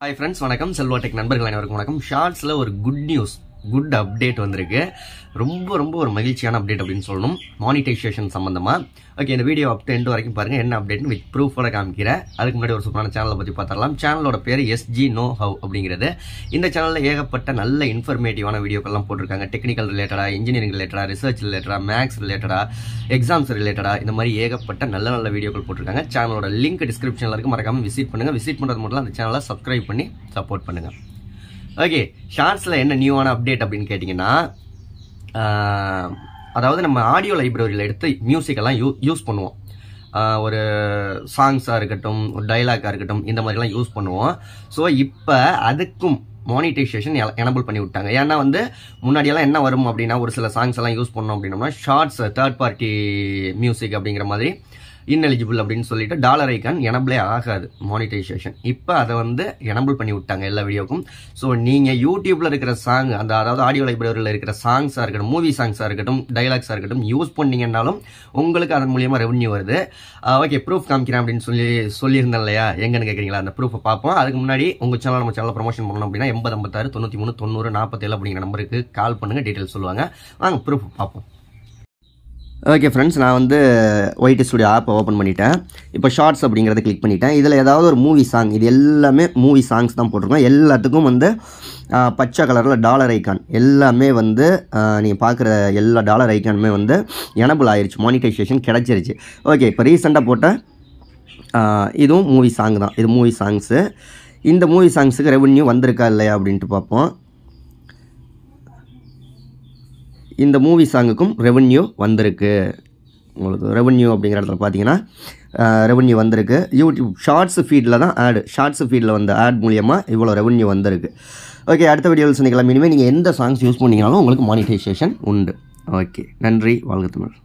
Hi friends, வணக்கம் Selva tech நண்பர்கள் அனைவருக்கும் வணக்கம். ஷார்ட்ஸ்ல ஒரு குட் நியூஸ், குட் அப்டேட் வந்திருக்கு. ரொம்ப ஒரு மகிழ்ச்சியான அப்டேட் அப்படின்னு சொல்லணும். மானிட்டைசேஷன் சம்பந்தமா. ஓகே, இந்த வீடியோ அப் டு எண்ட் வரைக்கும் பாருங்க. என்ன அப்டேட்னு வித் ப்ரூஃபோட காமிக்கிறேன். அதுக்கு முன்னாடி ஒரு சூப்பரான சேனலை பத்தி பார்த்தரலாம். சேனலோட பேர் SG Know How அப்படிங்கிறது. இந்த சேனல்ல ஏகப்பட்ட நல்ல இன்ஃபர்மேட்டிவான வீடியோக்கள்லாம் போட்டிருக்காங்க. டெக்னிக்கல் ரிலேட்டடா, இன்ஜினியரிங் ரிலேட்டடா, ரிசர்ச் ரிலேட்டடா, மேக்ஸ் ரிலேட்டடா, எக்ஸாம்ஸ் ரிலேட்டடா, இந்த மாதிரி ஏகப்பட்ட நல்ல வீடியோக்கள் போட்டிருக்காங்க. சேனலோட லிங்க் டிஸ்கிரிப்ஷன்ல இருக்கு, மறக்காம விசிட் பண்ணுங்க. விசிட் பண்றது மட்டும் அந்த சேனலை சப்ஸ்கிரைப் பண்ணி சப்போர்ட் பண்ணுங்க. ஓகே, ஷார்ட்ஸில் என்ன நியூவான அப்டேட் அப்படின்னு கேட்டிங்கன்னா, அதாவது நம்ம ஆடியோ லைப்ரரியில் எடுத்து மியூசிக்கெல்லாம் யூஸ் பண்ணுவோம். ஒரு சாங்ஸாக இருக்கட்டும், ஒரு டைலாக்காக இருக்கட்டும், இந்த மாதிரிலாம் யூஸ் பண்ணுவோம். ஸோ இப்போ அதுக்கும் மானிட்டைசேஷன் எனபிள் பண்ணி விட்டாங்க. ஏன்னா முன்னாடியெல்லாம் என்ன வரும் அப்படின்னா, ஒரு சில சாங்ஸ் எல்லாம் யூஸ் பண்ணோம் அப்படின்னோம்னா ஷார்ட்ஸ் தேர்ட் பார்ட்டி மியூசிக் அப்படிங்கிற மாதிரி இன்எலிஜிபிள் அப்படின்னு சொல்லிட்டு டாலர் ஐக்கான் எனபிளே ஆகாது மானிட்டைசேஷன். இப்போ அதை எனபிள் பண்ணி விட்டாங்க எல்லா வீடியோக்கும். ஸோ நீங்கள் யூடியூப்ல இருக்கிற சாங், அதாவது ஆடியோ லைப்ரரியில் இருக்கிற சாங்ஸாக இருக்கட்டும், மூவி சாங்ஸாக இருக்கட்டும், டைலாக்ஸாக இருக்கட்டும், யூஸ் பண்ணீங்கன்னாலும் உங்களுக்கு அதன் மூலியமாக ரெவன்யூ வருது. ஓகே, ப்ரூஃப் காமிக்கிறேன் அப்படின்னு சொல்லியிருந்தேன் இல்லையா, எங்கன்னு கேட்குறீங்களா? அந்த ப்ரூஃபை பார்ப்போம். அதுக்கு முன்னாடி உங்கள் சேனல் நம்ம சேனலில் ப்ரொமோஷன் பண்ணணும் அப்படின்னா 8056 93 90 47 அப்படிங்கிற நம்பருக்கு கால் பண்ணுங்க, டீட்டெயில்ஸ் சொல்லுவாங்க. வாங்க ப்ரூஃப் பார்ப்போம். ஓகே ஃப்ரெண்ட்ஸ், நான் ஒயிட் ஸ்டுடியோ ஆப்பை ஓப்பன் பண்ணிட்டேன். இப்போ ஷார்ட்ஸ் அப்படிங்கிறத கிளிக் பண்ணிட்டேன். இதில் ஏதாவது ஒரு மூவி சாங், இது எல்லாமே மூவி சாங்ஸ் தான் போட்டிருக்கோம். எல்லாத்துக்கும் பச்சை கலரில் டாலர் ஐக்கான் எல்லாமே நீங்கள் பார்க்குற எல்லா டாலர் ஐக்கானுமே எனபிள் ஆயிடுச்சு, மானிட்டைசேஷன் கிடச்சிருச்சு. ஓகே, இப்போ ரீசெண்டாக போட்ட இதுவும் மூவி சாங் தான். இது மூவி சாங்ஸு. இந்த மூவி சாங்ஸுக்கு ரெவன்யூ வந்திருக்கா இல்லையா அப்படின்ட்டு பார்ப்போம். இந்த மூவி சாங்குக்கும் ரெவன்யூ வந்திருக்கு. உங்களுக்கு ரெவன்யூ அப்படிங்கிற இடத்துல பார்த்தீங்கன்னா ரெவன்யூ வந்திருக்கு. யூடியூப் ஷார்ட்ஸ் ஃபீடில் தான் ஷார்ட்ஸ் ஃபீடில் ஆட் மூலியமாக இவ்வளோ ரெவன்யூ வந்திருக்கு. ஓகே, அடுத்த வீடியோவில் சொன்னிக்கலாம். இனிமேல் நீங்கள் எந்த சாங்ஸ் யூஸ் பண்ணிங்கனாலும் உங்களுக்கு மானிட்டைசேஷன் உண்டு. ஓகே, நன்றி, வாழ்க தமிழ்.